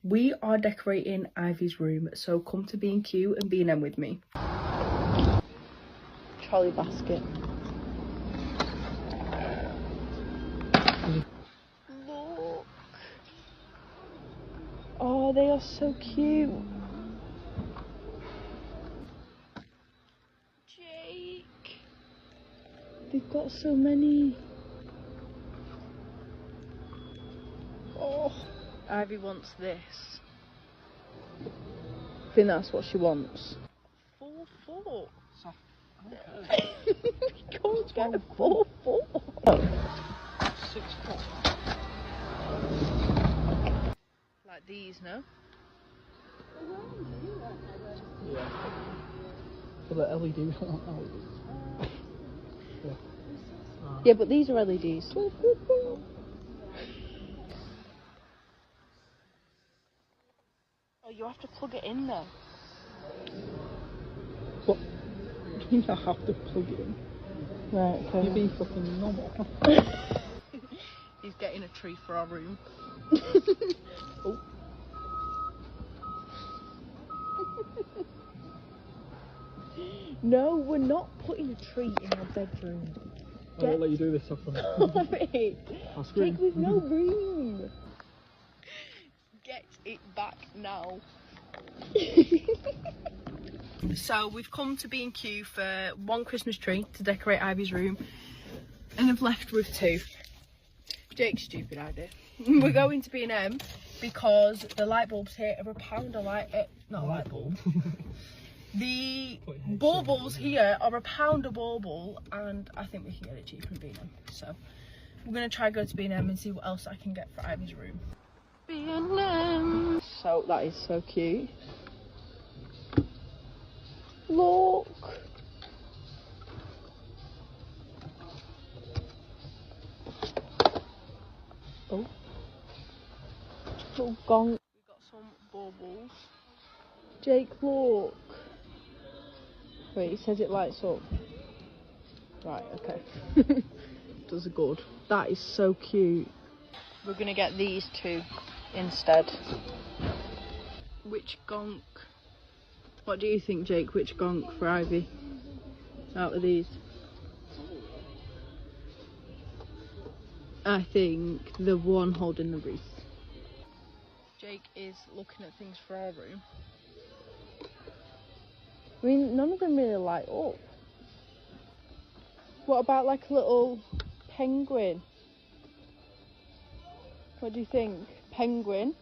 We are decorating Ivy's room, so come to B&Q and B&M with me. Trolley basket. Look. Oh, they are so cute. Jake. They've got so many. Oh. Ivy wants this. I think that's what she wants. 4 4. You can't get a 4 4. 6 4. Like these, no? Yeah. For the LEDs. Yeah. Yeah, but these are LEDs. Oh, you have to plug it in though. What? You don't have to plug it in. Right, okay. You're being fucking normal. He's getting a tree for our room. Oh. No, we're not putting a tree in our bedroom. I won't let you do this, Stop it. Jake, we've no room. Get it back now. So we've come to B&Q for one Christmas tree to decorate Ivy's room, and I've left with 2. Jake's stupid idea. We're going to B&M because the light bulbs here are £1 a light. Not a light bulb. The baubles here are £1 a bauble, and I think we can get it cheaper in B&M. So we're gonna try go to B&M and see what else I can get for Ivy's room. B&M. So that is so cute. Look. Oh. Little gong. We've got some baubles. Jake, look. Wait, it says it lights up. Right, okay. Does a good. That is so cute. We're gonna get these 2 instead. Which gonk? What do you think, Jake? Which gonk for Ivy out of these? I think the one holding the wreath. Jake is looking at things for our room. I mean, none of them really light up. What about like a little penguin? What do you think? Penguin?